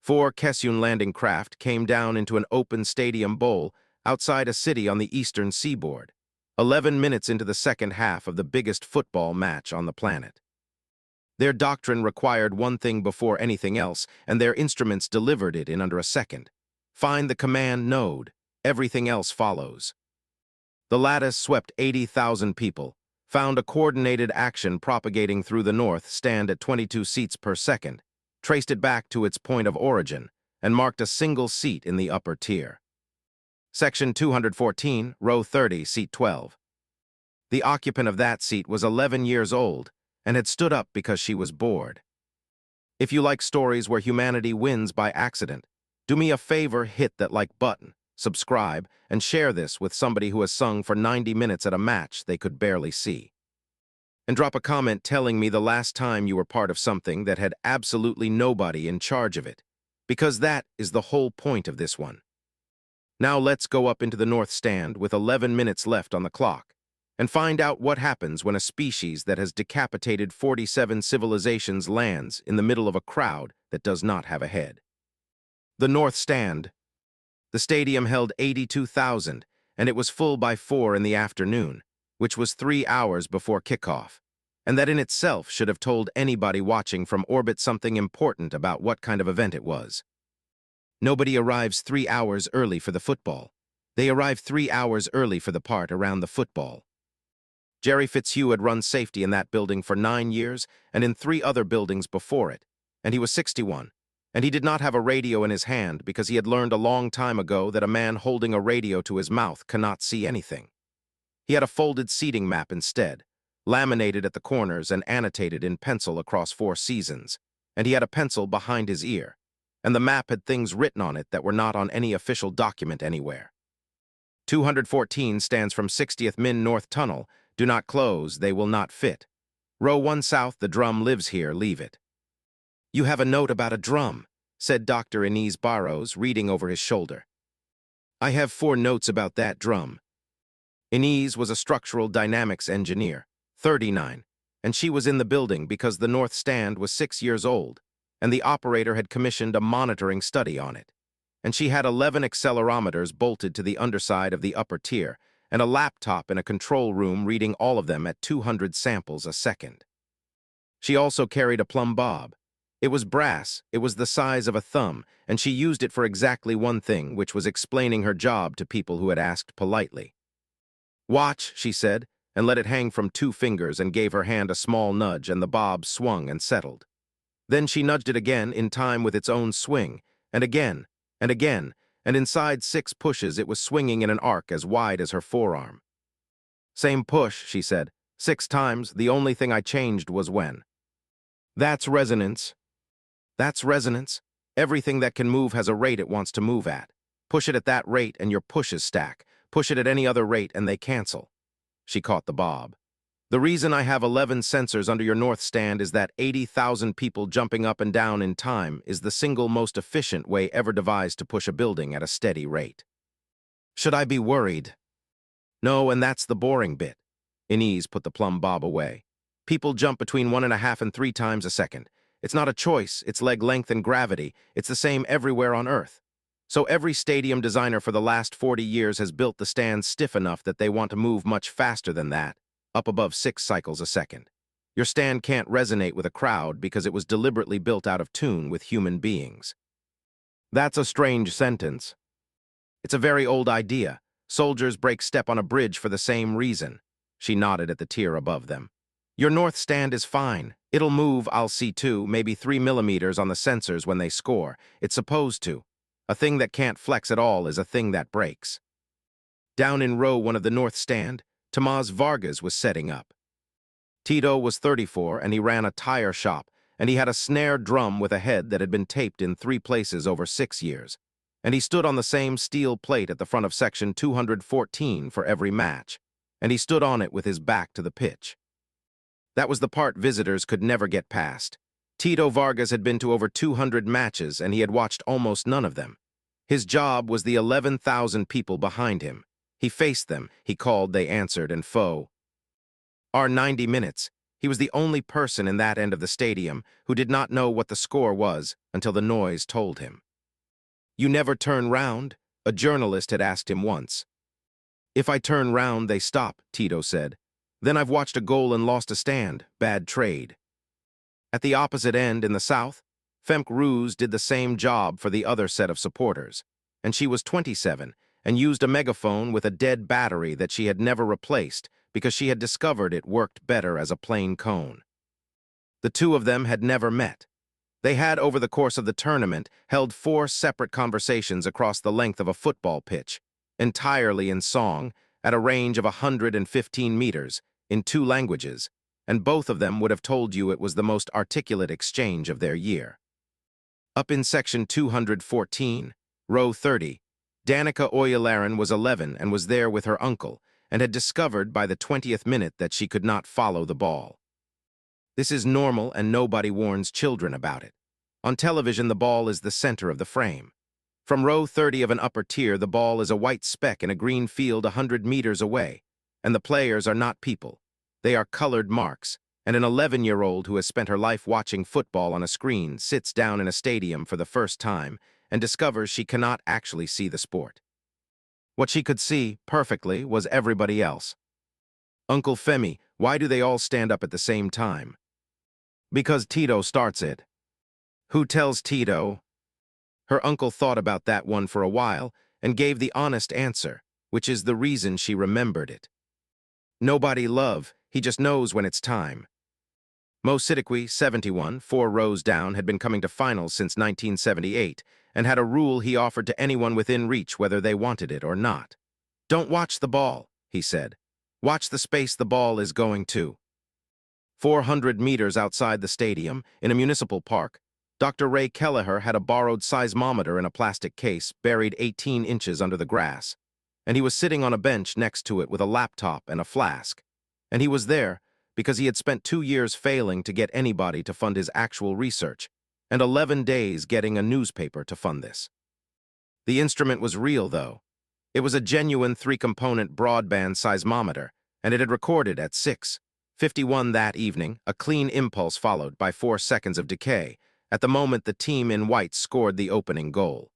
Four Kesyun landing craft came down into an open stadium bowl outside a city on the eastern seaboard, 11 minutes into the second half of the biggest football match on the planet. Their doctrine required one thing before anything else, and their instruments delivered it in under a second. Find the command node. Everything else follows. The lattice swept 80,000 people, found a coordinated action propagating through the north stand at 22 seats per second, traced it back to its point of origin, and marked a single seat in the upper tier. Section 214, row 30, seat 12. The occupant of that seat was 11 years old and had stood up because she was bored. If you like stories where humanity wins by accident, do me a favor, hit that like button, subscribe, and share this with somebody who has sung for 90 minutes at a match they could barely see. And drop a comment telling me the last time you were part of something that had absolutely nobody in charge of it, because that is the whole point of this one. Now let's go up into the north stand with 11 minutes left on the clock and find out what happens when a species that has decapitated 47 civilizations lands in the middle of a crowd that does not have a head. The north stand. The stadium held 82,000, and it was full by 4 in the afternoon, which was 3 hours before kickoff, and that in itself should have told anybody watching from orbit something important about what kind of event it was. Nobody arrives 3 hours early for the football. They arrive 3 hours early for the part around the football. Jerry Fitzhugh had run safety in that building for 9 years and in 3 other buildings before it, and he was 61, and he did not have a radio in his hand because he had learned a long time ago that a man holding a radio to his mouth cannot see anything. He had a folded seating map instead, laminated at the corners and annotated in pencil across 4 seasons, and he had a pencil behind his ear, and the map had things written on it that were not on any official document anywhere. 214 stands from 60th Min North Tunnel. Do not close, they will not fit. Row 1 south, the drum lives here, leave it. You have a note about a drum, said Dr. Inez Barrows, reading over his shoulder. I have 4 notes about that drum. Inez was a structural dynamics engineer, 39, and she was in the building because the north stand was 6 years old, and the operator had commissioned a monitoring study on it. And she had 11 accelerometers bolted to the underside of the upper tier, and a laptop in a control room reading all of them at 200 samples a second. She also carried a plumb bob. It was brass, it was the size of a thumb, and she used it for exactly one thing, which was explaining her job to people who had asked politely. Watch, she said, and let it hang from 2 fingers and gave her hand a small nudge, and the bob swung and settled. Then she nudged it again in time with its own swing, and again, and again, and inside 6 pushes it was swinging in an arc as wide as her forearm. Same push, she said, 6 times, the only thing I changed was when. That's resonance. That's resonance. Everything that can move has a rate it wants to move at. Push it at that rate and your pushes stack. Push it at any other rate and they cancel. She caught the bob. The reason I have 11 sensors under your north stand is that 80,000 people jumping up and down in time is the single most efficient way ever devised to push a building at a steady rate. Should I be worried? No, and that's the boring bit. Inez put the plumb bob away. People jump between 1.5 and 3 times a second. It's not a choice, it's leg length and gravity. It's the same everywhere on Earth. So every stadium designer for the last 40 years has built the stands stiff enough that they want to move much faster than that, up above 6 cycles a second. Your stand can't resonate with a crowd because it was deliberately built out of tune with human beings. That's a strange sentence. It's a very old idea. Soldiers break step on a bridge for the same reason. She nodded at the tier above them. Your north stand is fine. It'll move, I'll see 2, maybe 3 millimeters on the sensors when they score. It's supposed to. A thing that can't flex at all is a thing that breaks. Down in row 1 of the north stand, Tomás Vargas was setting up. Tito was 34 and he ran a tire shop, and he had a snare drum with a head that had been taped in 3 places over 6 years, and he stood on the same steel plate at the front of section 214 for every match, and he stood on it with his back to the pitch. That was the part visitors could never get past. Tito Vargas had been to over 200 matches and he had watched almost none of them. His job was the 11,000 people behind him. He faced them, he called, they answered, and foe. Our 90 minutes. He was the only person in that end of the stadium who did not know what the score was until the noise told him. "You never turn round?" a journalist had asked him once. "If I turn round, they stop," Tito said. "Then I've watched a goal and lost a stand. Bad trade." At the opposite end in the south, Femke Roos did the same job for the other set of supporters, and she was 27 and used a megaphone with a dead battery that she had never replaced because she had discovered it worked better as a plain cone. The two of them had never met. They had, over the course of the tournament, held 4 separate conversations across the length of a football pitch, entirely in song, at a range of 115 meters, in 2 languages, and both of them would have told you it was the most articulate exchange of their year. Up in section 214, row 30, Danica Oyalaren was 11 and was there with her uncle, and had discovered by the 20th minute that she could not follow the ball. This is normal and nobody warns children about it. On television, the ball is the center of the frame. From row 30 of an upper tier, the ball is a white speck in a green field 100 meters away, and the players are not people. They are colored marks, and an 11-year-old who has spent her life watching football on a screen sits down in a stadium for the first time and discovers she cannot actually see the sport. What she could see, perfectly, was everybody else. "Uncle Femi, why do they all stand up at the same time?" "Because Tito starts it." "Who tells Tito?" Her uncle thought about that one for a while and gave the honest answer, which is the reason she remembered it. "Nobody love, he just knows when it's time." Mo Siddiqui, 71, 4 rows down, had been coming to finals since 1978 and had a rule he offered to anyone within reach whether they wanted it or not. "Don't watch the ball," he said. "Watch the space the ball is going to." 400 meters outside the stadium, in a municipal park, Dr. Ray Kelleher had a borrowed seismometer in a plastic case buried 18 inches under the grass, and he was sitting on a bench next to it with a laptop and a flask. And he was there because he had spent 2 years failing to get anybody to fund his actual research, and 11 days getting a newspaper to fund this. The instrument was real, though. It was a genuine 3-component broadband seismometer, and it had recorded at 6:51 that evening, a clean impulse followed by 4 seconds of decay, at the moment the team in white scored the opening goal.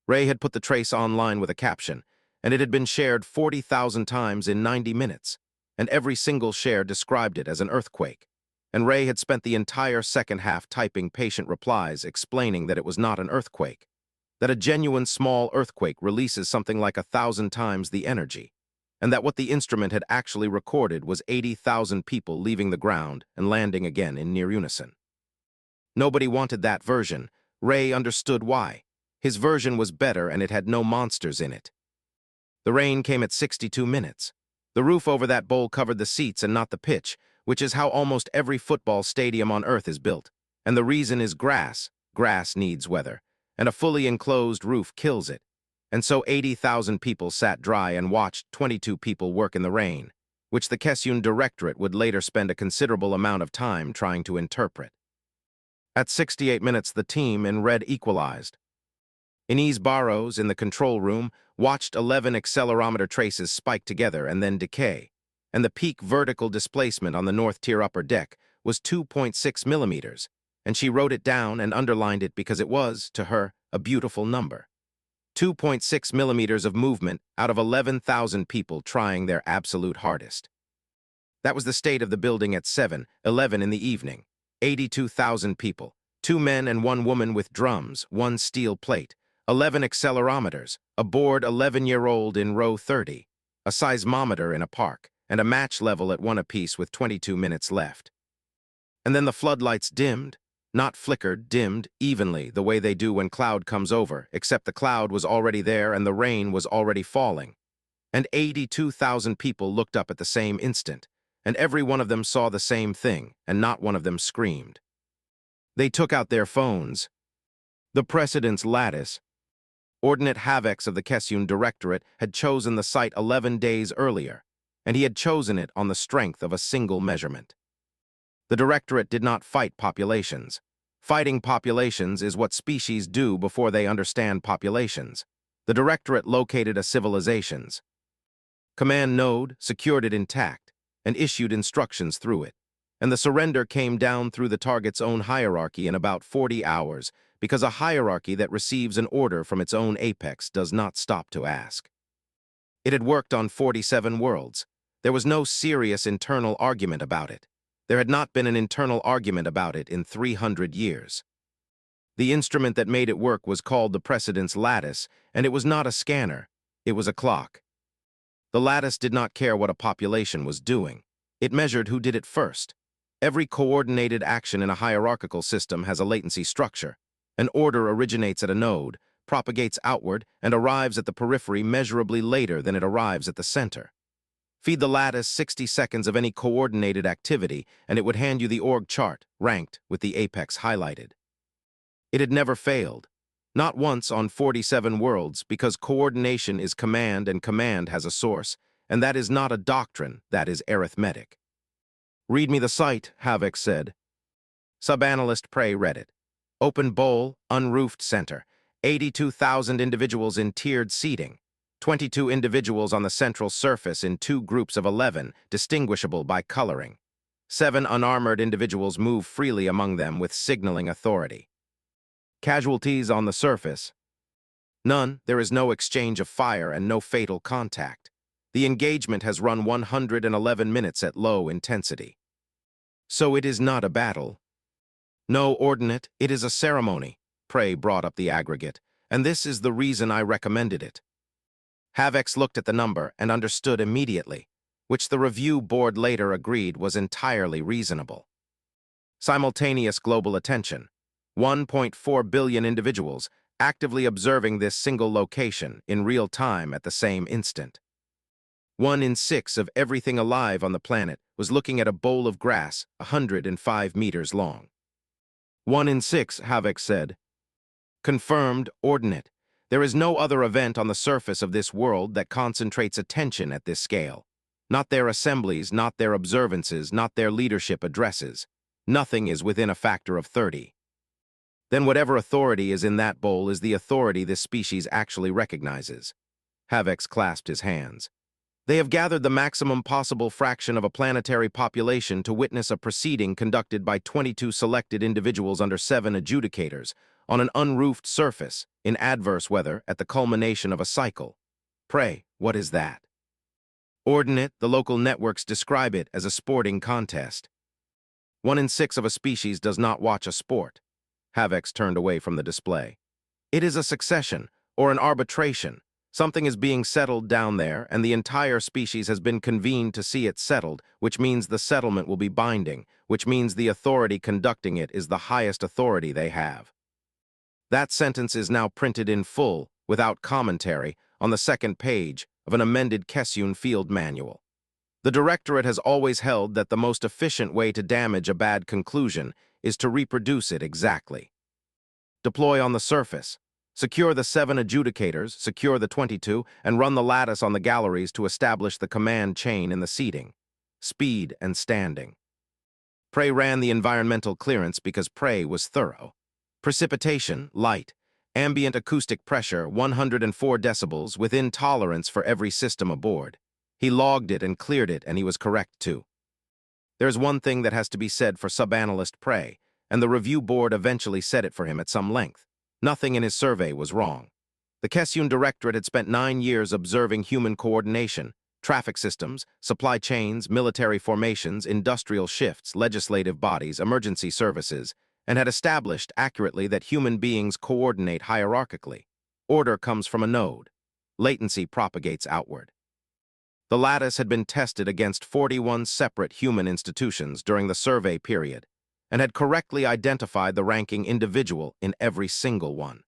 Ray had put the trace online with a caption, and it had been shared 40,000 times in 90 minutes, and every single share described it as an earthquake. And Ray had spent the entire second half typing patient replies explaining that it was not an earthquake, that a genuine small earthquake releases something like 1,000 times the energy, and that what the instrument had actually recorded was 80,000 people leaving the ground and landing again in near unison. Nobody wanted that version. Ray understood why. His version was better and it had no monsters in it. The rain came at 62 minutes. The roof over that bowl covered the seats and not the pitch, which is how almost every football stadium on Earth is built. And the reason is grass. Grass needs weather, and a fully enclosed roof kills it. And so 80,000 people sat dry and watched 22 people work in the rain, which the Kesun Directorate would later spend a considerable amount of time trying to interpret. At 68 minutes, the team in red equalized. Inez Barros, in the control room, watched 11 accelerometer traces spike together and then decay, and the peak vertical displacement on the North Tier upper deck was 2.6 millimeters, and she wrote it down and underlined it because it was, to her, a beautiful number. 2.6 millimeters of movement out of 11,000 people trying their absolute hardest. That was the state of the building at 7:11 in the evening. 82,000 people, 2 men and 1 woman with drums, 1 steel plate, 11 accelerometers, a bored 11-year-old in row 30, a seismometer in a park, and a match level at 1 apiece with 22 minutes left. And then the floodlights dimmed, not flickered, dimmed evenly the way they do when cloud comes over, except the cloud was already there and the rain was already falling. And 82,000 people looked up at the same instant, and every one of them saw the same thing, and not one of them screamed. They took out their phones. The Precedence Lattice. Ordnat Havex of the Kesun Directorate had chosen the site 11 days earlier, and he had chosen it on the strength of a single measurement. The Directorate did not fight populations. Fighting populations is what species do before they understand populations. The Directorate located a civilization's command node, secured it intact, and issued instructions through it. and the surrender came down through the target's own hierarchy in about 40 hours, because a hierarchy that receives an order from its own apex does not stop to ask. It had worked on 47 worlds. There was no serious internal argument about it. There had not been an internal argument about it in 300 years. The instrument that made it work was called the precedence lattice, and it was not a scanner. It was a clock. The lattice did not care what a population was doing. It measured who did it first. Every coordinated action in a hierarchical system has a latency structure. An order originates at a node, propagates outward, and arrives at the periphery measurably later than it arrives at the center. Feed the lattice 60 seconds of any coordinated activity, and it would hand you the org chart, ranked, with the apex highlighted. It had never failed. Not once on 47 worlds, because coordination is command and command has a source, and that is not a doctrine, that is arithmetic. "Read me the site," Havoc said. Sub-analyst Prey read it. Open bowl, unroofed center, 82,000 individuals in tiered seating, 22 individuals on the central surface in 2 groups of 11, distinguishable by coloring. 7 unarmored individuals move freely among them with signaling authority. Casualties on the surface? None. There is no exchange of fire and no fatal contact. The engagement has run 111 minutes at low intensity. So it is not a battle. No, ordinate, it is a ceremony. Prey brought up the aggregate, and this is the reason I recommended it. Havex looked at the number and understood immediately, which the review board later agreed was entirely reasonable. Simultaneous global attention. 1.4 billion individuals actively observing this single location in real time at the same instant. 1 in 6 of everything alive on the planet was looking at a bowl of grass 105 meters long. 1 in 6, Havoc said. Confirmed, ordinate. There is no other event on the surface of this world that concentrates attention at this scale. Not their assemblies, not their observances, not their leadership addresses. Nothing is within a factor of 30. Then whatever authority is in that bowl is the authority this species actually recognizes. Havex clasped his hands. They have gathered the maximum possible fraction of a planetary population to witness a proceeding conducted by 22 selected individuals under 7 adjudicators on an unroofed surface in adverse weather at the culmination of a cycle. Pray, what is that? Ordinate, the local networks describe it as a sporting contest. 1 in 6 of a species does not watch a sport. Havex turned away from the display. It is a succession, or an arbitration. Something is being settled down there, and the entire species has been convened to see it settled, which means the settlement will be binding, which means the authority conducting it is the highest authority they have. That sentence is now printed in full, without commentary, on the second page of an amended Kessun Field Manual. The Directorate has always held that the most efficient way to damage a bad conclusion is to reproduce it exactly. Deploy on the surface. Secure the 7 adjudicators, secure the 22, and run the lattice on the galleries to establish the command chain in the seating. Speed and standing. Prey ran the environmental clearance because Prey was thorough. Precipitation, light. Ambient acoustic pressure, 104 decibels, within tolerance for every system aboard. He logged it and cleared it, and he was correct too. There's one thing that has to be said for sub-analyst Prey, and the review board eventually said it for him at some length. Nothing in his survey was wrong. The Kessun Directorate had spent 9 years observing human coordination, traffic systems, supply chains, military formations, industrial shifts, legislative bodies, emergency services, and had established accurately that human beings coordinate hierarchically. Order comes from a node. Latency propagates outward. The lattice had been tested against 41 separate human institutions during the survey period, and had correctly identified the ranking individual in every single one.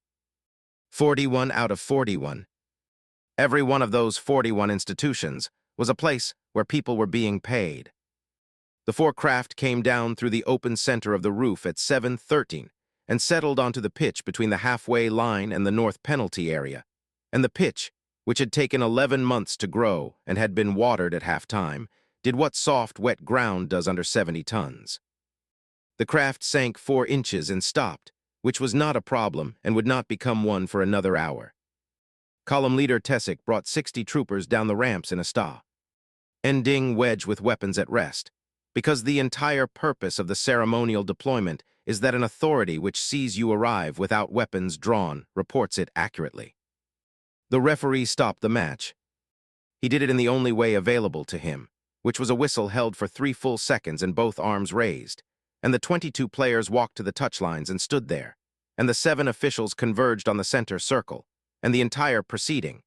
41 out of 41. Every one of those 41 institutions was a place where people were being paid. The 4 craft came down through the open center of the roof at 7:13 and settled onto the pitch between the halfway line and the north penalty area, and the pitch, which had taken 11 months to grow and had been watered at half-time, did what soft, wet ground does under 70 tons. The craft sank 4 inches and stopped, which was not a problem and would not become one for another hour. Column leader Tessick brought 60 troopers down the ramps in a sta. Ending wedge with weapons at rest. Because the entire purpose of the ceremonial deployment is that an authority which sees you arrive without weapons drawn reports it accurately. The referee stopped the match. He did it in the only way available to him, which was a whistle held for 3 full seconds and both arms raised, and the 22 players walked to the touchlines and stood there, and the 7 officials converged on the center circle, and the entire proceeding,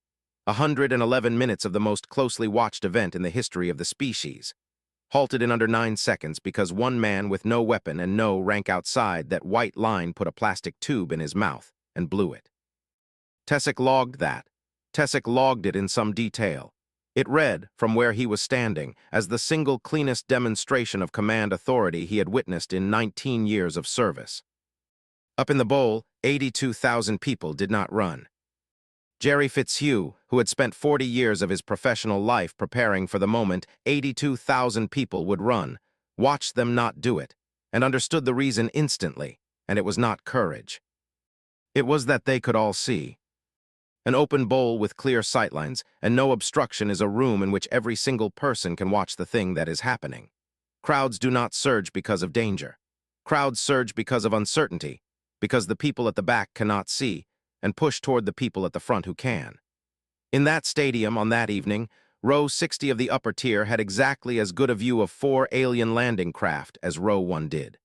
111 minutes of the most closely watched event in the history of the species, halted in under 9 seconds because one man with no weapon and no rank outside that white line put a plastic tube in his mouth and blew it. Tessick logged that. Tessick logged it in some detail. It read, from where he was standing, as the single cleanest demonstration of command authority he had witnessed in 19 years of service. Up in the bowl, 82,000 people did not run. Jerry Fitzhugh, who had spent 40 years of his professional life preparing for the moment 82,000 people would run, watched them not do it, and understood the reason instantly, and it was not courage. It was that they could all see. An open bowl with clear sightlines and no obstruction is a room in which every single person can watch the thing that is happening. Crowds do not surge because of danger. Crowds surge because of uncertainty, because the people at the back cannot see, and push toward the people at the front who can. In that stadium on that evening, row 60 of the upper tier had exactly as good a view of 4 alien landing craft as row 1 did.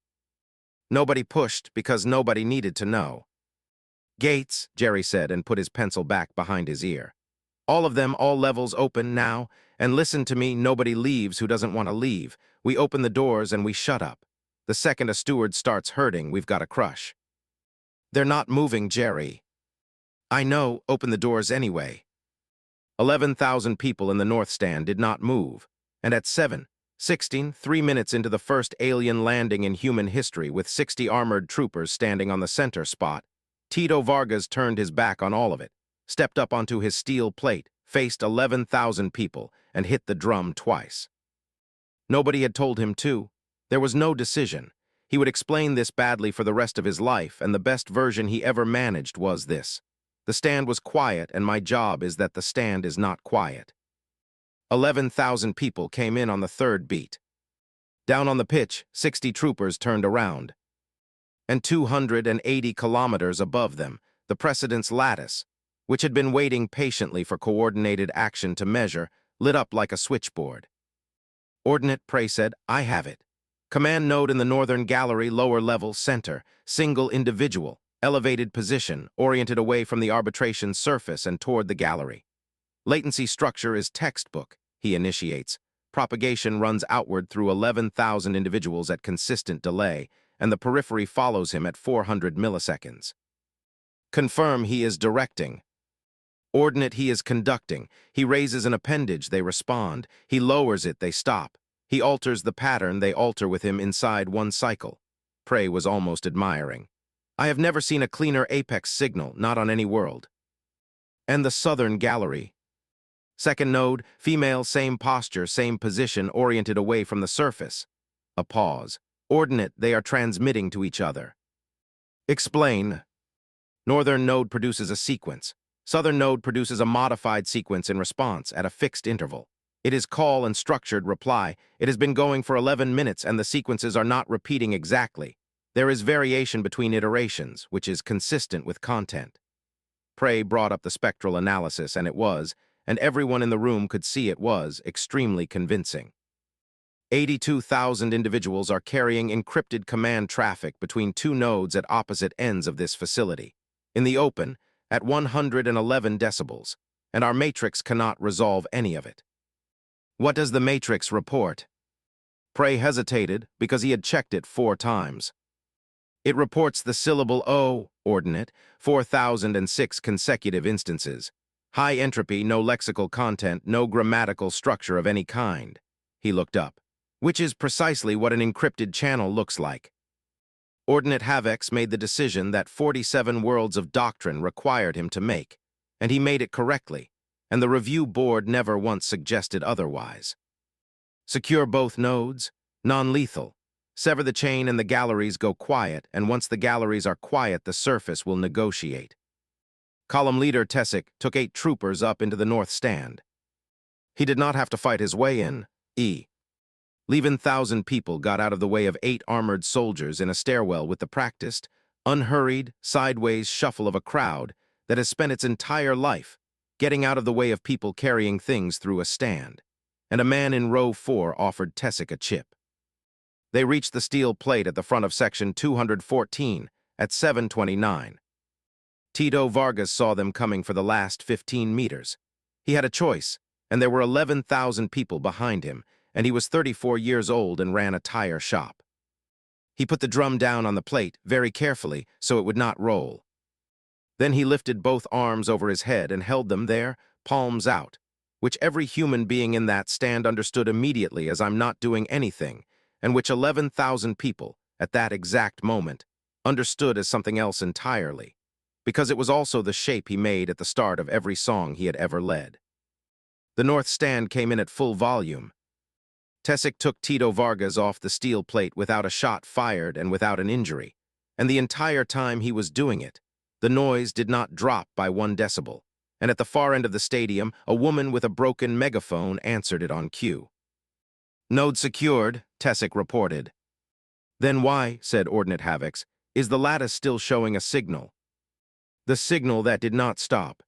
Nobody pushed because nobody needed to know. "Gates," Jerry said and put his pencil back behind his ear. "All of them, all levels open now, and listen to me, nobody leaves who doesn't want to leave. We open the doors and we shut up. The second a steward starts hurting, we've got a crush." "They're not moving, Jerry." "I know, open the doors anyway." 11,000 people in the north stand did not move, and at 7:16, 3 minutes into the first alien landing in human history with 60 armored troopers standing on the center spot, Tito Vargas turned his back on all of it, stepped up onto his steel plate, faced 11,000 people, and hit the drum twice. Nobody had told him to. There was no decision. He would explain this badly for the rest of his life, and the best version he ever managed was this. The stand was quiet, and my job is that the stand is not quiet. 11,000 people came in on the third beat. Down on the pitch, 60 troopers turned around. And 280 kilometers above them, the precedence lattice, which had been waiting patiently for coordinated action to measure, lit up like a switchboard. "Ordinate," Prey said, "I have it. Command node in the northern gallery, lower level, center, single individual, elevated position, oriented away from the arbitration surface and toward the gallery. Latency structure is textbook," he initiates. Propagation runs outward through 11,000 individuals at consistent delay, and the periphery follows him at 400 milliseconds. "Confirm he is directing." "Ordinate, he is conducting." He raises an appendage, they respond. He lowers it, they stop. He alters the pattern, they alter with him inside one cycle. Prey was almost admiring. "I have never seen a cleaner apex signal, not on any world." And the southern gallery. Second node, female, same posture, same position, oriented away from the surface. A pause. "Ordinate, they are transmitting to each other." "Explain." Northern node produces a sequence. Southern node produces a modified sequence in response at a fixed interval. It is call and structured reply. It has been going for 11 minutes and the sequences are not repeating exactly. There is variation between iterations, which is consistent with content. Prey brought up the spectral analysis, and it was, and everyone in the room could see it was, extremely convincing. 82,000 individuals are carrying encrypted command traffic between 2 nodes at opposite ends of this facility, in the open, at 111 decibels, and our matrix cannot resolve any of it. "What does the matrix report?" Prey hesitated because he had checked it 4 times. "It reports the syllable O, ordinate, 4,006 consecutive instances. High entropy, no lexical content, no grammatical structure of any kind." He looked up. "Which is precisely what an encrypted channel looks like." Ordinate Havex made the decision that 47 worlds of doctrine required him to make, and he made it correctly, and the review board never once suggested otherwise. "Secure both nodes, non-lethal. Sever the chain and the galleries go quiet, and once the galleries are quiet, the surface will negotiate." Column leader Tessick took 8 troopers up into the north stand. He did not have to fight his way in. 11,000 people got out of the way of 8 armored soldiers in a stairwell with the practiced, unhurried, sideways shuffle of a crowd that has spent its entire life getting out of the way of people carrying things through a stand. And a man in row 4 offered Tessic a chip. They reached the steel plate at the front of section 214 at 7:29. Tito Vargas saw them coming for the last 15 meters. He had a choice, and there were 11,000 people behind him, and he was 34 years old and ran a tire shop. He put the drum down on the plate very carefully so it would not roll. Then he lifted both arms over his head and held them there, palms out, which every human being in that stand understood immediately as I'm not doing anything, and which 11,000 people, at that exact moment, understood as something else entirely, because it was also the shape he made at the start of every song he had ever led. The north stand came in at full volume. Tessic took Tito Vargas off the steel plate without a shot fired and without an injury, and the entire time he was doing it, the noise did not drop by 1 decibel, and at the far end of the stadium, a woman with a broken megaphone answered it on cue. "Node secured," Tessic reported. "Then why," said Ordnate Havix, "is the lattice still showing a signal?" The signal that did not stop.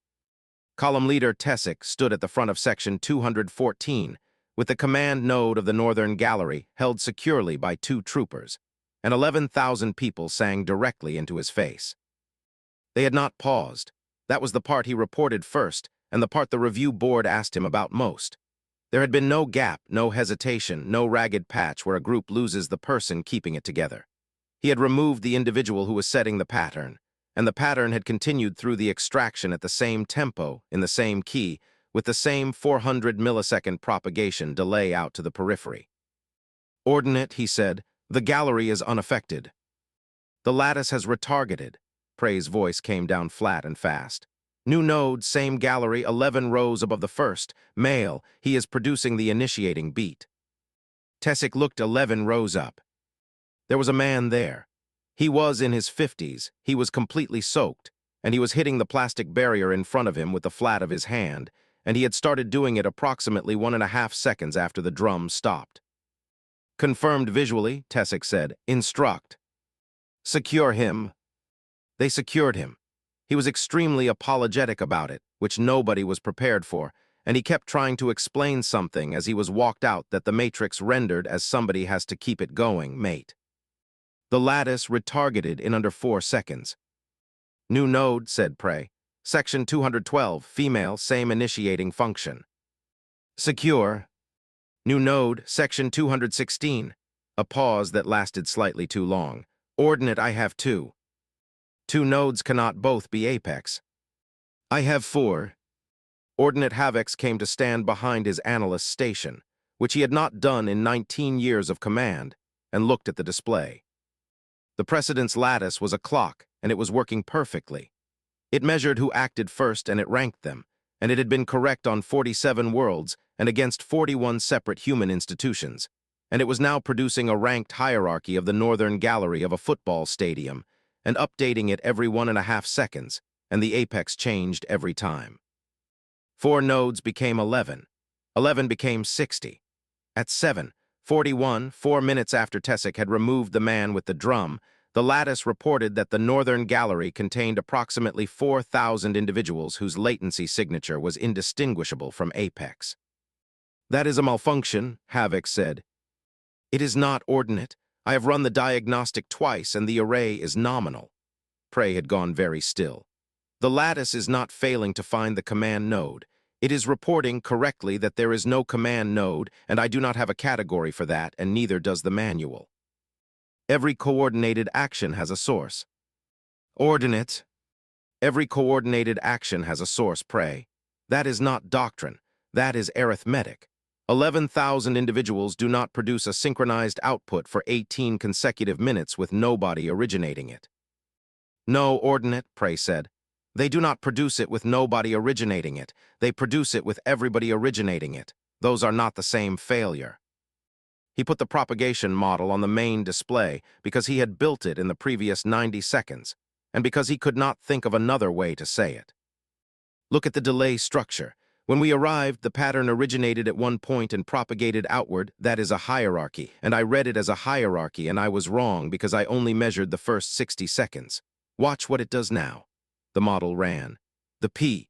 Column leader Tessic stood at the front of section 214, with the command node of the northern gallery held securely by 2 troopers, and 11,000 people sang directly into his face. They had not paused. That was the part he reported first, and the part the review board asked him about most. There had been no gap, no hesitation, no ragged patch where a group loses the person keeping it together. He had removed the individual who was setting the pattern, and the pattern had continued through the extraction at the same tempo, in the same key, with the same 400 millisecond propagation delay out to the periphery. "Ordnate," he said, "the gallery is unaffected. The lattice has retargeted." Prey's voice came down flat and fast. "New node, same gallery, 11 rows above the first. Male, he is producing the initiating beat." Tessic looked 11 rows up. There was a man there. He was in his 50s, he was completely soaked, and he was hitting the plastic barrier in front of him with the flat of his hand, and he had started doing it approximately 1.5 seconds after the drum stopped. "Confirmed visually," Tessic said. "Instruct." "Secure him." They secured him. He was extremely apologetic about it, which nobody was prepared for, and he kept trying to explain something as he was walked out that the matrix rendered as somebody has to keep it going, mate. The lattice retargeted in under 4 seconds. "New node," said Prey. "Section 212, female, same initiating function." "Secure." "New node, section 216. A pause that lasted slightly too long. "Ordnate, I have 2. 2 nodes cannot both be apex." "I have 4. Ordnate Havix came to stand behind his analyst station, which he had not done in 19 years of command, and looked at the display. The precedence lattice was a clock, and it was working perfectly. It measured who acted first, and it ranked them, and it had been correct on 47 worlds and against 41 separate human institutions, and it was now producing a ranked hierarchy of the northern gallery of a football stadium, and updating it every 1.5 seconds, and the apex changed every time. 4 nodes became 11. 11 became 60. At 7:41, 4 minutes after Tessic had removed the man with the drum, the lattice reported that the northern gallery contained approximately 4,000 individuals whose latency signature was indistinguishable from apex. "That is a malfunction," Havix said. "It is not, Ordnate. I have run the diagnostic twice, and the array is nominal." Prey had gone very still. "The lattice is not failing to find the command node. It is reporting correctly that there is no command node, and I do not have a category for that, and neither does the manual. Every coordinated action has a source." "Ordnate." "Every coordinated action has a source, Prey. That is not doctrine. That is arithmetic. 11,000 individuals do not produce a synchronized output for 18 consecutive minutes with nobody originating it." "No, Ordnate," Prey said. "They do not produce it with nobody originating it. They produce it with everybody originating it. Those are not the same failure." He put the propagation model on the main display because he had built it in the previous 90 seconds, and because he could not think of another way to say it. "Look at the delay structure. When we arrived, the pattern originated at one point and propagated outward. That is a hierarchy, and I read it as a hierarchy, and I was wrong because I only measured the first 60 seconds. Watch what it does now. The model ran. The P.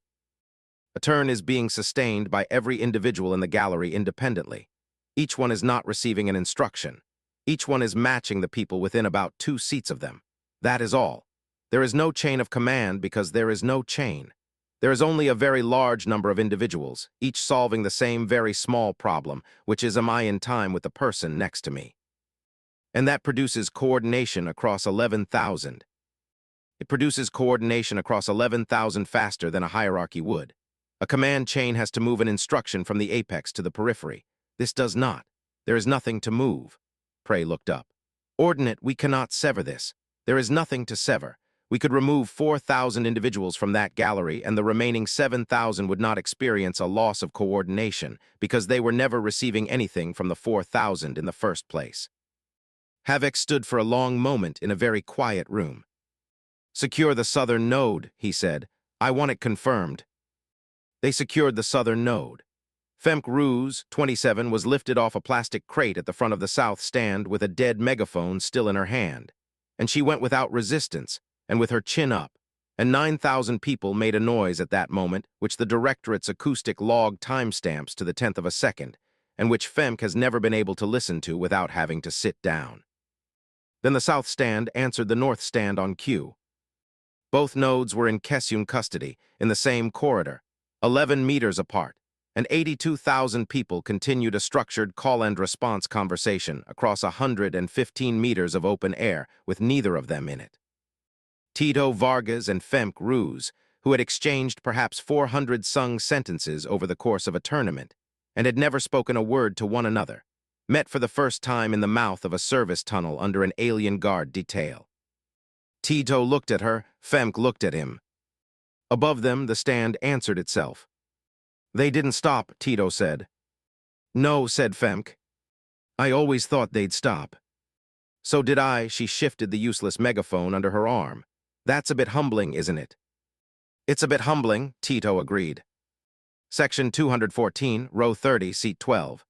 A turn is being sustained by every individual in the gallery independently. Each one is not receiving an instruction. Each one is matching the people within about 2 seats of them. That is all. There is no chain of command because there is no chain. There is only a very large number of individuals, each solving the same very small problem, which is, am I in time with the person next to me? And that produces coordination across 11,000. It produces coordination across 11,000 faster than a hierarchy would. A command chain has to move an instruction from the apex to the periphery. This does not. There is nothing to move. Prey looked up. Ordinate, we cannot sever this. There is nothing to sever. We could remove 4,000 individuals from that gallery, and the remaining 7,000 would not experience a loss of coordination because they were never receiving anything from the 4,000 in the first place. Havok stood for a long moment in a very quiet room. Secure the southern node, he said. I want it confirmed. They secured the southern node. Femke Ruse, 27, was lifted off a plastic crate at the front of the south stand with a dead megaphone still in her hand. And she went without resistance, and with her chin up, and 9,000 people made a noise at that moment, which the Directorate's acoustic log timestamps to the 10th of a second, and which Femke has never been able to listen to without having to sit down. Then the south stand answered the north stand on cue. Both nodes were in Kesun custody, in the same corridor, 11 meters apart, and 82,000 people continued a structured call-and-response conversation across 115 meters of open air with neither of them in it. Tito Vargas and Femke Ruse, who had exchanged perhaps 400 sung sentences over the course of a tournament, and had never spoken a word to one another, met for the first time in the mouth of a service tunnel under an alien guard detail. Tito looked at her, Femke looked at him. Above them, the stand answered itself. They didn't stop, Tito said. No, said Femke. I always thought they'd stop. So did I, she shifted the useless megaphone under her arm. That's a bit humbling, isn't it? It's a bit humbling, Tito agreed. Section 214, row 30, seat 12.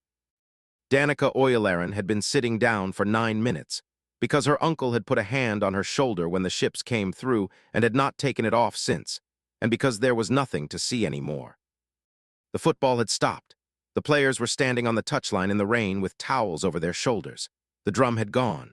Danica Oyalaren had been sitting down for 9 minutes, because her uncle had put a hand on her shoulder when the ships came through and had not taken it off since, and because there was nothing to see anymore. The football had stopped. The players were standing on the touchline in the rain with towels over their shoulders. The drum had gone.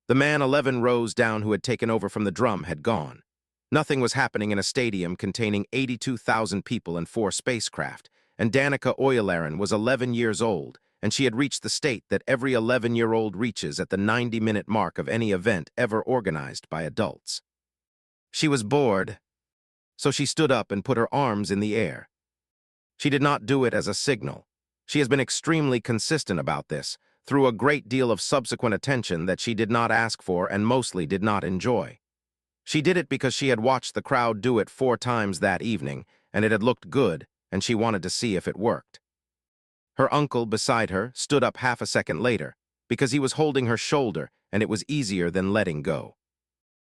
The man 11 rows down who had taken over from the drum had gone. Nothing was happening in a stadium containing 82,000 people and 4 spacecraft, and Danica Oyalaren was 11 years old, and she had reached the state that every 11-year-old reaches at the 90-minute mark of any event ever organized by adults. She was bored, so she stood up and put her arms in the air. She did not do it as a signal. She has been extremely consistent about this, through a great deal of subsequent attention that she did not ask for and mostly did not enjoy. She did it because she had watched the crowd do it 4 times that evening, and it had looked good, and she wanted to see if it worked. Her uncle, beside her, stood up half a second later, because he was holding her shoulder, and it was easier than letting go.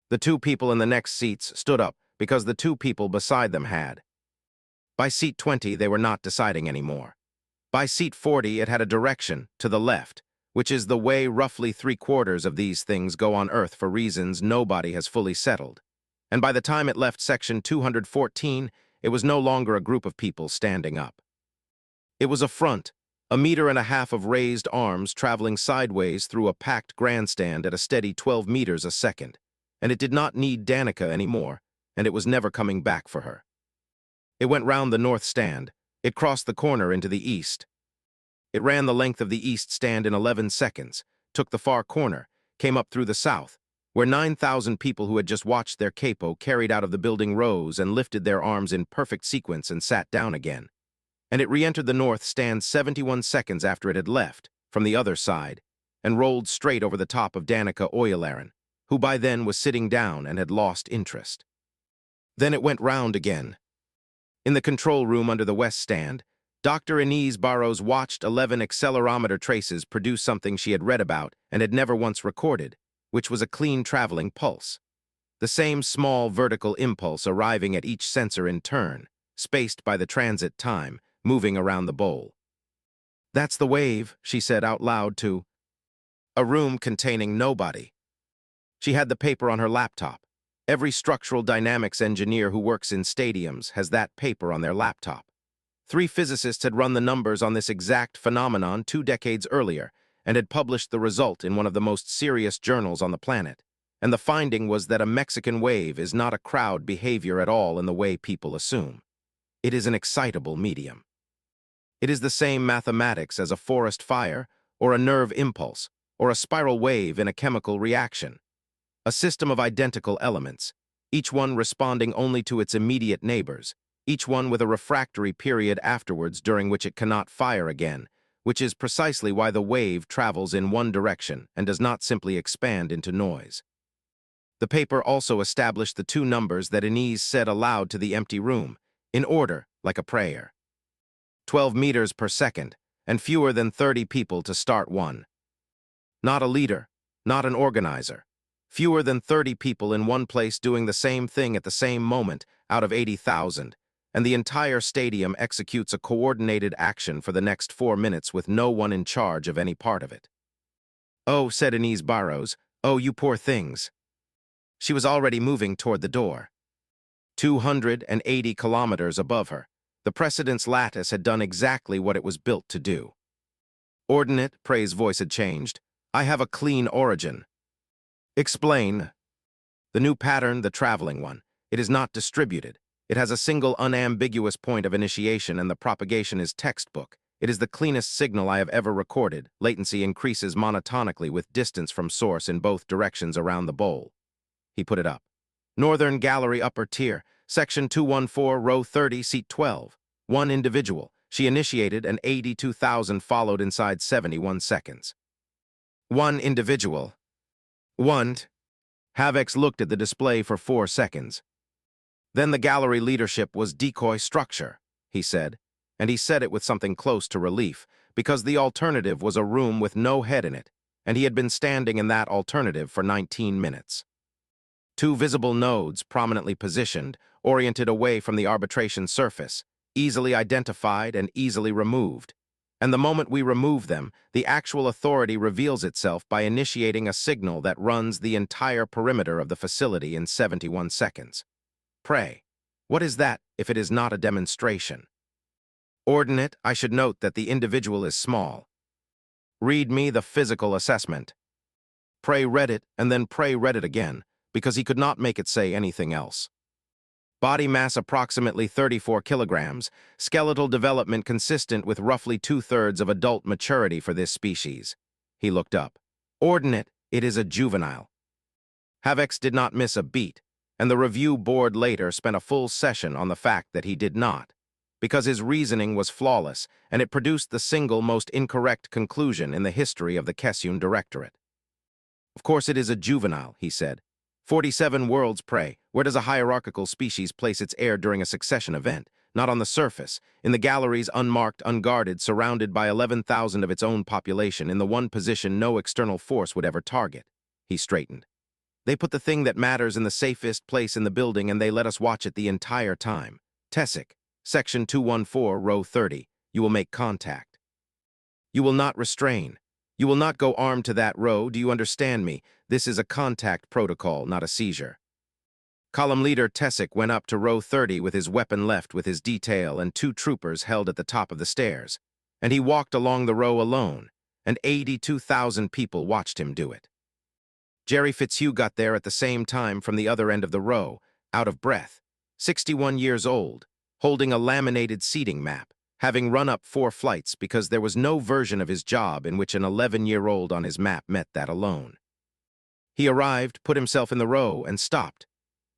The 2 people in the next seats stood up because the 2 people beside them had. By seat 20, they were not deciding anymore. By seat 40, it had a direction, to the left, which is the way roughly 3/4 of these things go on Earth for reasons nobody has fully settled. And by the time it left section 214, it was no longer a group of people standing up. It was a front, 1.5 meters of raised arms traveling sideways through a packed grandstand at a steady 12 meters a second, and it did not need Danica anymore, and it was never coming back for her. It went round the north stand. It crossed the corner into the east. It ran the length of the east stand in 11 seconds, took the far corner, came up through the south, where 9,000 people who had just watched their capo carried out of the building rose and lifted their arms in perfect sequence and sat down again. And it re-entered the north stand 71 seconds after it had left, from the other side, and rolled straight over the top of Danica Oyalaren, who by then was sitting down and had lost interest. Then it went round again. In the control room under the west stand, Dr. Inez Barros watched 11 accelerometer traces produce something she had read about and had never once recorded, which was a clean traveling pulse. The same small vertical impulse arriving at each sensor in turn, spaced by the transit time, moving around the bowl. "That's the wave," she said out loud to a room containing nobody. She had the paper on her laptop. Every structural dynamics engineer who works in stadiums has that paper on their laptop. 3 physicists had run the numbers on this exact phenomenon 2 decades earlier and had published the result in one of the most serious journals on the planet. And the finding was that a Mexican wave is not a crowd behavior at all in the way people assume. It is an excitable medium. It is the same mathematics as a forest fire, or a nerve impulse, or a spiral wave in a chemical reaction. A system of identical elements, each one responding only to its immediate neighbors, each one with a refractory period afterwards during which it cannot fire again, which is precisely why the wave travels in one direction and does not simply expand into noise. The paper also established the 2 numbers that Inez said aloud to the empty room, in order, like a prayer. 12 meters per second, and fewer than 30 people to start one. Not a leader, not an organizer. Fewer than 30 people in one place doing the same thing at the same moment out of 80,000, and the entire stadium executes a coordinated action for the next 4 minutes with no one in charge of any part of it. "Oh," said Inez Barrows, "oh, you poor things." She was already moving toward the door. 280 kilometers above her, the precedence lattice had done exactly what it was built to do. "Ordinate," Prey's voice had changed. "I have a clean origin." "Explain." "The new pattern, the traveling one. It is not distributed. It has a single unambiguous point of initiation and the propagation is textbook. It is the cleanest signal I have ever recorded. Latency increases monotonically with distance from source in both directions around the bowl." He put it up. "Northern Gallery upper tier, section 214, row 30, seat 12. 1 individual. She initiated and 82,000 followed inside 71 seconds. 1 individual. 1. Havex looked at the display for 4 seconds. "Then the gallery leadership was decoy structure," he said, and he said it with something close to relief, because the alternative was a room with no head in it, and he had been standing in that alternative for 19 minutes. 2 visible nodes, prominently positioned, oriented away from the arbitration surface, easily identified and easily removed. And the moment we remove them, the actual authority reveals itself by initiating a signal that runs the entire perimeter of the facility in 71 seconds. Prey, what is that if it is not a demonstration? Ordinate, I should note that the individual is small. Read me the physical assessment. Prey read it, and then Prey read it again, because he could not make it say anything else. Body mass approximately 34 kilograms, skeletal development consistent with roughly 2/3 of adult maturity for this species. He looked up. Ordinate, it is a juvenile. Havex did not miss a beat, and the review board later spent a full session on the fact that he did not, because his reasoning was flawless, and it produced the single most incorrect conclusion in the history of the Kessun Directorate. Of course it is a juvenile, he said. 47 worlds prey. Where does a hierarchical species place its heir during a succession event? Not on the surface, in the galleries unmarked, unguarded, surrounded by 11,000 of its own population, in the one position no external force would ever target. He straightened. They put the thing that matters in the safest place in the building and they let us watch it the entire time. Tessic, section 214, row 30. You will make contact. You will not restrain. You will not go armed to that row, do you understand me? This is a contact protocol, not a seizure. Column leader Tessic went up to row 30 with his weapon left with his detail and 2 troopers held at the top of the stairs. And he walked along the row alone, and 82,000 people watched him do it. Jerry Fitzhugh got there at the same time from the other end of the row, out of breath, 61 years old, holding a laminated seating map, having run up 4 flights because there was no version of his job in which an 11-year-old on his map met that alone. He arrived, put himself in the row, and stopped,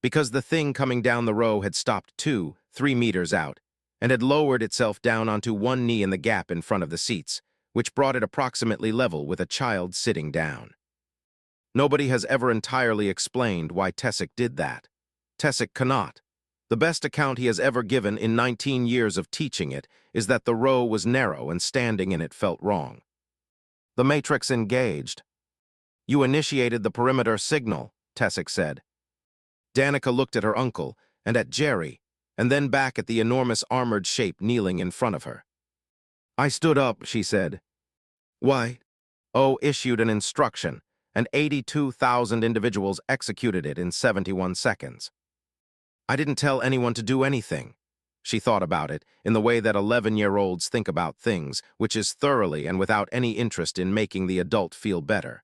because the thing coming down the row had stopped 2-3 meters out, and had lowered itself down onto one knee in the gap in front of the seats, which brought it approximately level with a child sitting down. Nobody has ever entirely explained why Tessic did that. Tessic cannot. The best account he has ever given in 19 years of teaching it is that the row was narrow and standing in it felt wrong. The matrix engaged. You initiated the perimeter signal, Tessic said. Danica looked at her uncle and at Jerry, and then back at the enormous armored shape kneeling in front of her. I stood up, she said. Why? O issued an instruction, and 82,000 individuals executed it in 71 seconds. I didn't tell anyone to do anything. She thought about it in the way that 11-year-olds think about things, which is thoroughly and without any interest in making the adult feel better.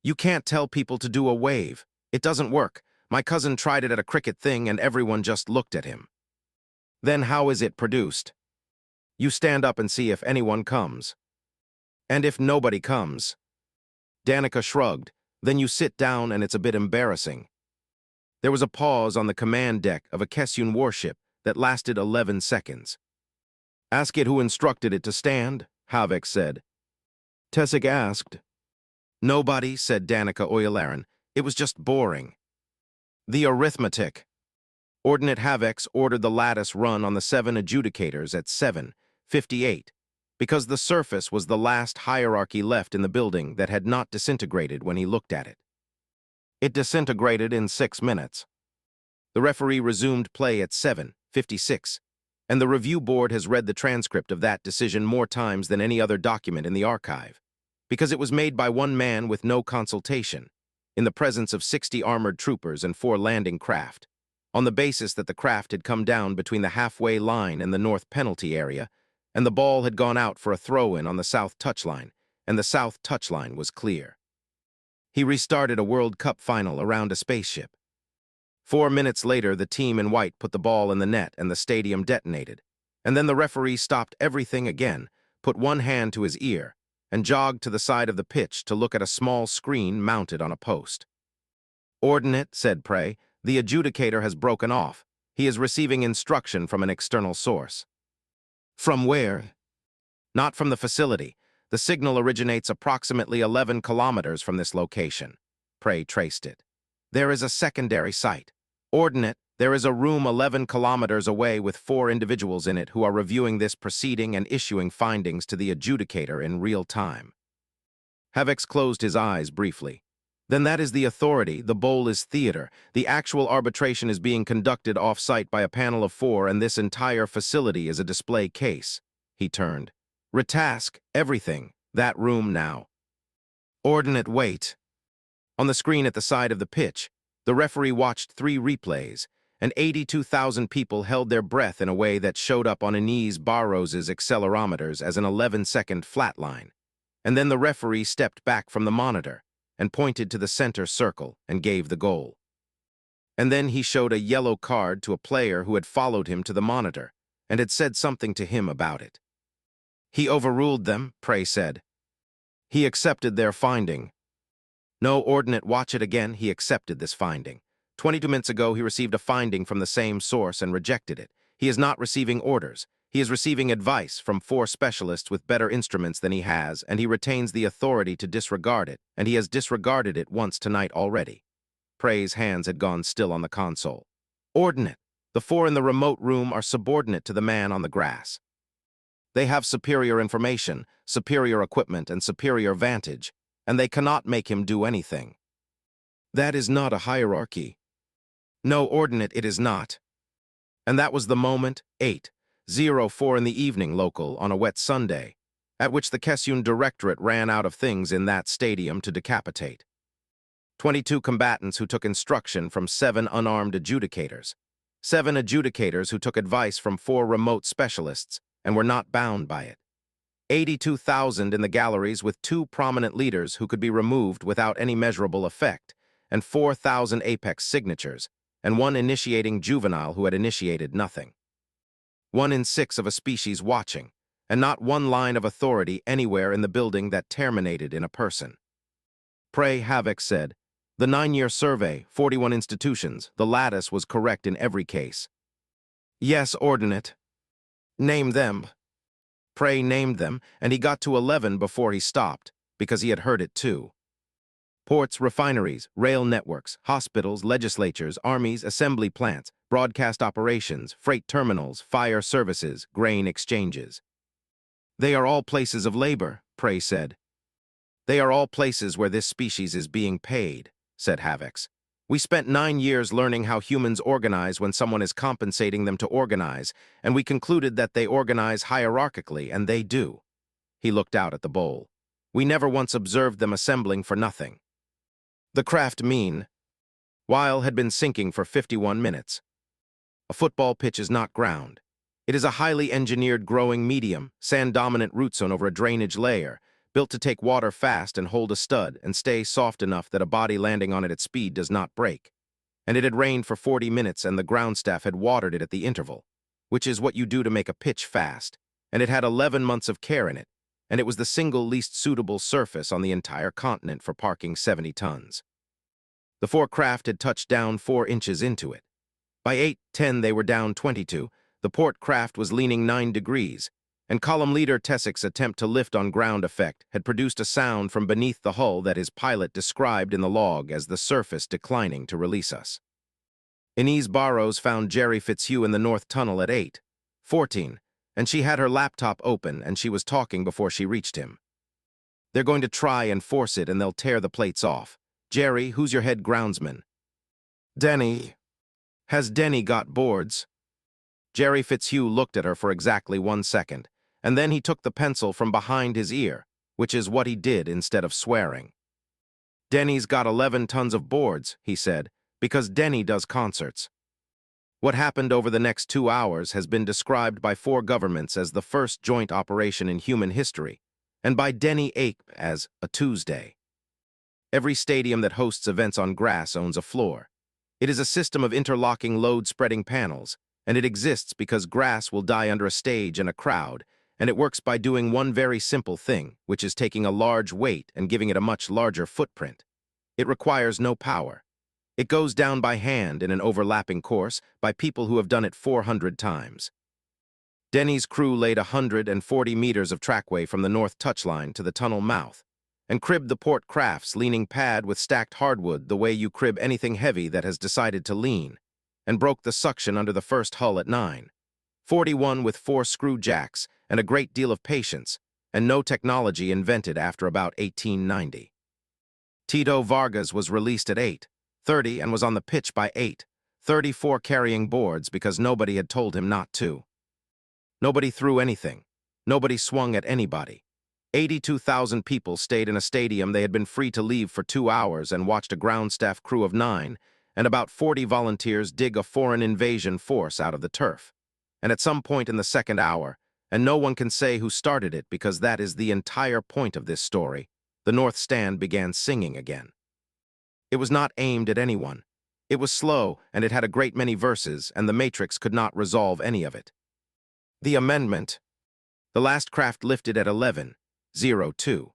You can't tell people to do a wave. It doesn't work. My cousin tried it at a cricket thing and everyone just looked at him. Then how is it produced? You stand up and see if anyone comes. And if nobody comes? Danica shrugged. Then you sit down and it's a bit embarrassing. There was a pause on the command deck of a Kessun warship that lasted 11 seconds. Ask it who instructed it to stand, Havik said. Tessik asked. Nobody, said Danica Oyalaran. It was just boring. The arithmetic. Ordinate Havix ordered the lattice run on the 7 adjudicators at 7:58, because the surface was the last hierarchy left in the building that had not disintegrated when he looked at it. It disintegrated in 6 minutes. The referee resumed play at 7:56, and the review board has read the transcript of that decision more times than any other document in the archive, because it was made by one man with no consultation, in the presence of 60 armored troopers and 4 landing craft, on the basis that the craft had come down between the halfway line and the north penalty area, and the ball had gone out for a throw-in on the south touchline, and the south touchline was clear. He restarted a World Cup final around a spaceship. 4 minutes later, the team in white put the ball in the net and the stadium detonated, and then the referee stopped everything again, put one hand to his ear, and jogged to the side of the pitch to look at a small screen mounted on a post. Ordinate, said Prey, the adjudicator has broken off. He is receiving instruction from an external source. From where? Not from the facility. The signal originates approximately 11 kilometers from this location. Prey traced it. There is a secondary site. Ordinate, there is a room 11 kilometers away with 4 individuals in it who are reviewing this proceeding and issuing findings to the adjudicator in real time. Havix closed his eyes briefly. Then that is the authority. The bowl is theater. The actual arbitration is being conducted off-site by a panel of 4, and this entire facility is a display case. He turned. Retask, everything. That room now. Ordinate, wait. On the screen at the side of the pitch, the referee watched 3 replays, and 82,000 people held their breath in a way that showed up on Inez Barros's accelerometers as an 11-second flatline. And then the referee stepped back from the monitor and pointed to the center circle and gave the goal. And then he showed a yellow card to a player who had followed him to the monitor and had said something to him about it. He overruled them, Prey said. He accepted their finding. No, Ordinate, watch it again. He accepted this finding. 22 minutes ago, he received a finding from the same source and rejected it. He is not receiving orders. He is receiving advice from 4 specialists with better instruments than he has, and he retains the authority to disregard it, and he has disregarded it once tonight already. Prey's hands had gone still on the console. Ordinate, the 4 in the remote room are subordinate to the man on the grass. They have superior information, superior equipment, and superior vantage, and they cannot make him do anything. That is not a hierarchy. No, Ordinate, it is not. And that was the moment, 8:04 in the evening local on a wet Sunday, at which the Kessun Directorate ran out of things in that stadium to decapitate. 22 combatants who took instruction from 7 unarmed adjudicators. 7 adjudicators who took advice from 4 remote specialists and were not bound by it. 82,000 in the galleries with 2 prominent leaders who could be removed without any measurable effect, and 4,000 apex signatures, and 1 initiating juvenile who had initiated nothing. 1 in 6 of a species watching, and not 1 line of authority anywhere in the building that terminated in a person. Prey Havik said, the 9-year survey, 41 institutions, the lattice was correct in every case. Yes, Ordinate. Name them. Prey named them, and he got to 11 before he stopped, because he had heard it too. Ports, refineries, rail networks, hospitals, legislatures, armies, assembly plants, broadcast operations, freight terminals, fire services, grain exchanges. They are all places of labor, Prey said. They are all places where this species is being paid, said Havix. We spent 9 years learning how humans organize when someone is compensating them to organize, and we concluded that they organize hierarchically, and they do. He looked out at the bowl. We never once observed them assembling for nothing. The craft mean. Weil had been sinking for 51 minutes. A football pitch is not ground. It is a highly engineered growing medium, sand-dominant root zone over a drainage layer, built to take water fast and hold a stud and stay soft enough that a body landing on it at speed does not break. And it had rained for 40 minutes and the ground staff had watered it at the interval, which is what you do to make a pitch fast, and it had 11 months of care in it, and it was the single least suitable surface on the entire continent for parking 70 tons. The 4 craft had touched down 4 inches into it. By 8:10 they were down 22, the port craft was leaning 9 degrees, and column leader Tessick's attempt to lift on ground effect had produced a sound from beneath the hull that his pilot described in the log as the surface declining to release us. Inez Barrows found Jerry Fitzhugh in the North Tunnel at 8:14, and she had her laptop open and she was talking before she reached him. They're going to try and force it and they'll tear the plates off. Jerry, who's your head groundsman? Denny. Has Denny got boards? Jerry Fitzhugh looked at her for exactly 1 second, and then he took the pencil from behind his ear, which is what he did instead of swearing. Denny's got 11 tons of boards, he said, because Denny does concerts. What happened over the next 2 hours has been described by 4 governments as the first joint operation in human history, and by Denny Ape as a Tuesday. Every stadium that hosts events on grass owns a floor. It is a system of interlocking load-spreading panels, and it exists because grass will die under a stage and a crowd, and it works by doing one very simple thing, which is taking a large weight and giving it a much larger footprint. It requires no power. It goes down by hand in an overlapping course by people who have done it 400 times. Denny's crew laid 140 meters of trackway from the north touchline to the tunnel mouth, and cribbed the port craft's leaning pad with stacked hardwood the way you crib anything heavy that has decided to lean, and broke the suction under the first hull at 9:41 with 4 screw jacks and a great deal of patience, and no technology invented after about 1890. Tito Vargas was released at 8:30 and was on the pitch by 8:34 carrying boards because nobody had told him not to. Nobody threw anything. Nobody swung at anybody. 82,000 people stayed in a stadium they had been free to leave for 2 hours and watched a ground staff crew of 9 and about 40 volunteers dig a foreign invasion force out of the turf. And at some point in the second hour, and no one can say who started it because that is the entire point of this story, the North Stand began singing again. It was not aimed at anyone. It was slow, and it had a great many verses, and the Matrix could not resolve any of it. The amendment. The last craft lifted at 11:02.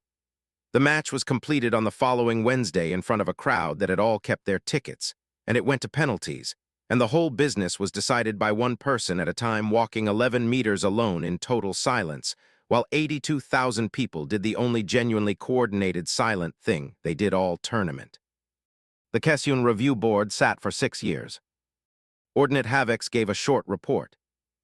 The match was completed on the following Wednesday in front of a crowd that had all kept their tickets, and it went to penalties, and the whole business was decided by one person at a time walking 11 meters alone in total silence, while 82,000 people did the only genuinely coordinated silent thing they did all tournament. The Kessun Review Board sat for 6 years. Ordinate Havix gave a short report.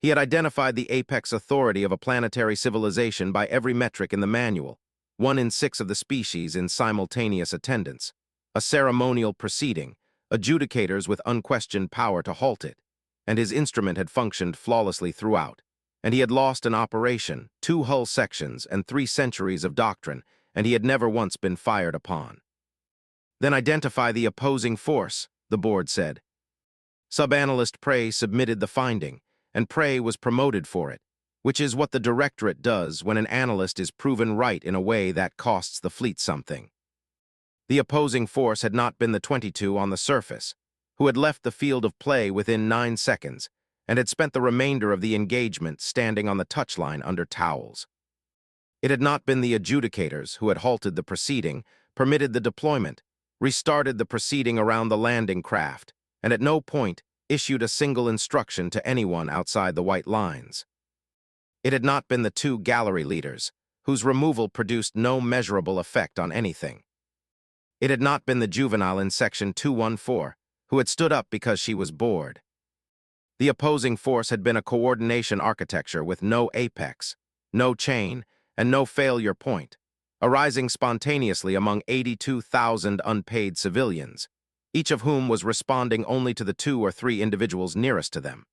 He had identified the apex authority of a planetary civilization by every metric in the manual, 1 in 6 of the species in simultaneous attendance, a ceremonial proceeding, adjudicators with unquestioned power to halt it, and his instrument had functioned flawlessly throughout, and he had lost an operation, 2 hull sections, and 3 centuries of doctrine, and he had never once been fired upon. Then identify the opposing force, the board said. Sub-analyst Prey submitted the finding, and Prey was promoted for it, which is what the directorate does when an analyst is proven right in a way that costs the fleet something. The opposing force had not been the 22 on the surface, who had left the field of play within 9 seconds, and had spent the remainder of the engagement standing on the touchline under towels. It had not been the adjudicators who had halted the proceeding, permitted the deployment, restarted the proceeding around the landing craft, and at no point issued a single instruction to anyone outside the white lines. It had not been the 2 gallery leaders, whose removal produced no measurable effect on anything. It had not been the juvenile in Section 214, who had stood up because she was bored. The opposing force had been a coordination architecture with no apex, no chain, and no failure point, arising spontaneously among 82,000 unpaid civilians, each of whom was responding only to the 2 or 3 individuals nearest to them,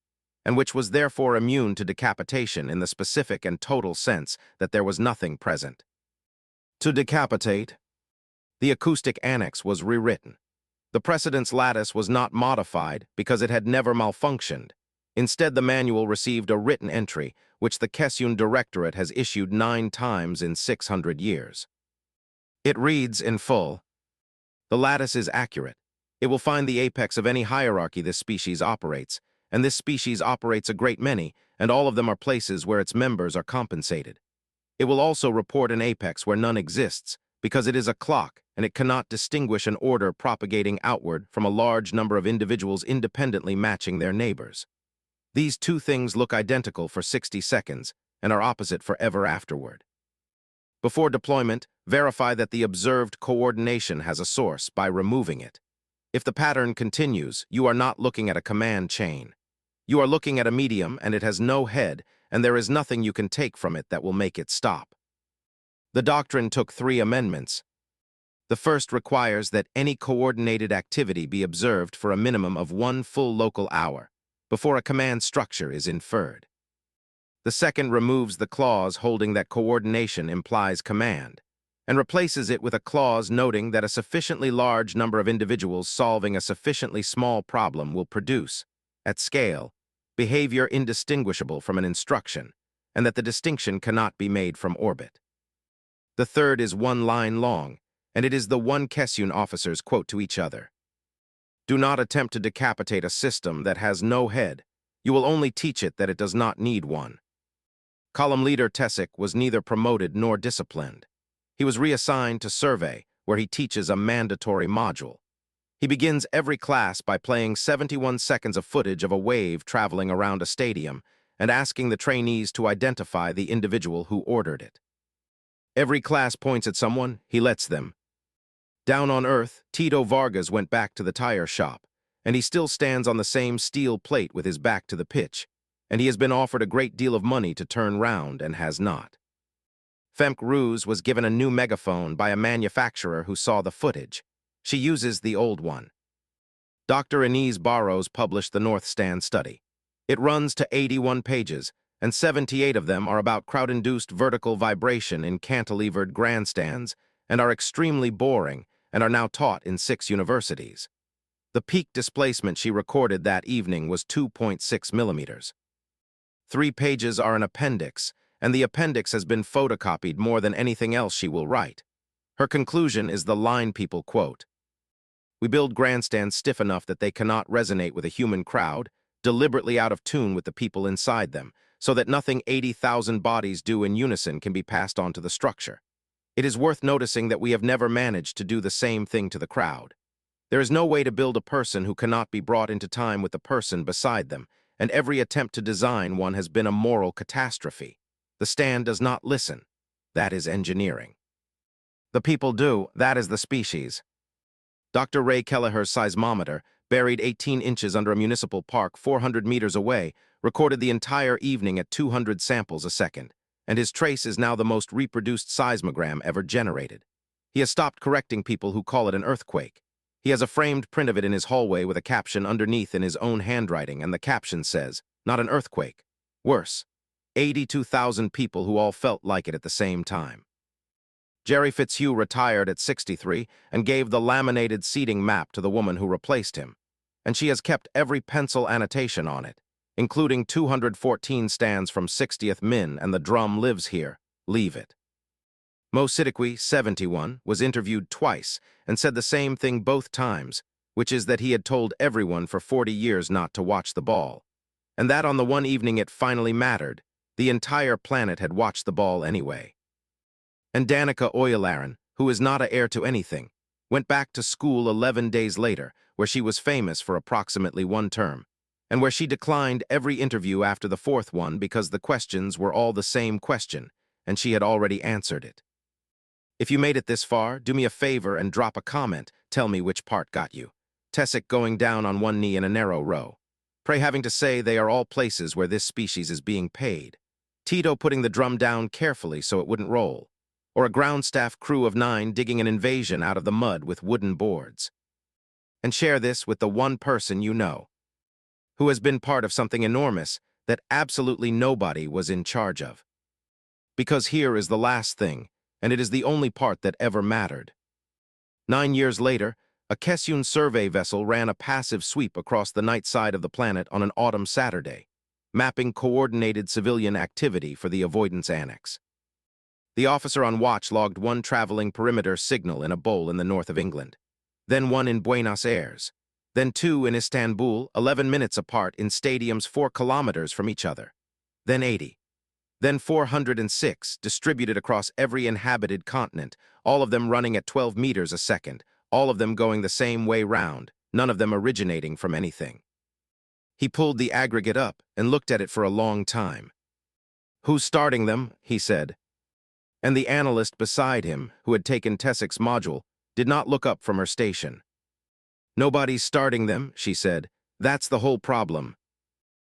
and which was therefore immune to decapitation in the specific and total sense that there was nothing present. To decapitate, the acoustic annex was rewritten. The precedence lattice was not modified because it had never malfunctioned. Instead, the manual received a written entry, which the Kesun Directorate has issued 9 times in 600 years. It reads in full, "The lattice is accurate. It will find the apex of any hierarchy this species operates, and this species operates a great many, and all of them are places where its members are compensated. It will also report an apex where none exists, because it is a clock, and it cannot distinguish an order propagating outward from a large number of individuals independently matching their neighbors. These 2 things look identical for 60 seconds and are opposite forever afterward. Before deployment, verify that the observed coordination has a source by removing it. If the pattern continues, you are not looking at a command chain. You are looking at a medium, and it has no head, and there is nothing you can take from it that will make it stop." The doctrine took 3 amendments. The first requires that any coordinated activity be observed for a minimum of 1 full local hour before a command structure is inferred. The second removes the clause holding that coordination implies command, and replaces it with a clause noting that a sufficiently large number of individuals solving a sufficiently small problem will produce, at scale, behavior indistinguishable from an instruction, and that the distinction cannot be made from orbit. The third is 1 line long, and it is the 1 Kesun officers quote to each other. "Do not attempt to decapitate a system that has no head. You will only teach it that it does not need one." Column leader Tessic was neither promoted nor disciplined. He was reassigned to survey, where he teaches a mandatory module. He begins every class by playing 71 seconds of footage of a wave traveling around a stadium and asking the trainees to identify the individual who ordered it. Every class points at someone, he lets them. Down on Earth, Tito Vargas went back to the tire shop, and he still stands on the same steel plate with his back to the pitch, and he has been offered a great deal of money to turn round and has not. Femke Ruse was given a new megaphone by a manufacturer who saw the footage. She uses the old one. Dr. Inez Barros published the North Stand study. It runs to 81 pages, and 78 of them are about crowd-induced vertical vibration in cantilevered grandstands and are extremely boring and are now taught in 6 universities. The peak displacement she recorded that evening was 2.6 millimeters. 3 pages are an appendix, and the appendix has been photocopied more than anything else she will write. Her conclusion is the line people quote, "We build grandstands stiff enough that they cannot resonate with a human crowd, deliberately out of tune with the people inside them, so that nothing 80,000 bodies do in unison can be passed on to the structure. It is worth noticing that we have never managed to do the same thing to the crowd. There is no way to build a person who cannot be brought into time with the person beside them, and every attempt to design one has been a moral catastrophe. The stand does not listen. That is engineering. The people do. That is the species." Dr. Ray Kelleher's seismometer, buried 18 inches under a municipal park 400 meters away, recorded the entire evening at 200 samples a second, and his trace is now the most reproduced seismogram ever generated. He has stopped correcting people who call it an earthquake. He has a framed print of it in his hallway with a caption underneath in his own handwriting, and the caption says, "Not an earthquake. Worse, 82,000 people who all felt like it at the same time." Jerry Fitzhugh retired at 63 and gave the laminated seating map to the woman who replaced him, and she has kept every pencil annotation on it, including 214 stands from 60th Min and the drum lives here, leave it. Mo Siddiqui, 71, was interviewed twice and said the same thing both times, which is that he had told everyone for 40 years not to watch the ball, and that on the one evening it finally mattered, the entire planet had watched the ball anyway. And Danica Oyalaran, who is not a heir to anything, went back to school 11 days later, where she was famous for approximately 1 term, and where she declined every interview after the 4th one because the questions were all the same question, and she had already answered it. If you made it this far, do me a favor and drop a comment. Tell me which part got you. Tessic going down on one knee in a narrow row. Pray having to say they are all places where this species is being paid. Tito putting the drum down carefully so it wouldn't roll. Or a ground staff crew of 9 digging an invasion out of the mud with wooden boards. and share this with the one person you know, who has been part of something enormous that absolutely nobody was in charge of. Because here is the last thing, and it is the only part that ever mattered. 9 years later, a Kessun survey vessel ran a passive sweep across the night side of the planet on an autumn Saturday, mapping coordinated civilian activity for the avoidance annex. The officer on watch logged one traveling perimeter signal in a bowl in the north of England, then one in Buenos Aires, then two in Istanbul, 11 minutes apart in stadiums 4 kilometers from each other, then 80, then 406, distributed across every inhabited continent, all of them running at 12 meters a second, all of them going the same way round, none of them originating from anything. He pulled the aggregate up and looked at it for a long time. "Who's starting them?" he said. And the analyst beside him, who had taken Tessik's module, did not look up from her station. "Nobody's starting them," she said. "That's the whole problem.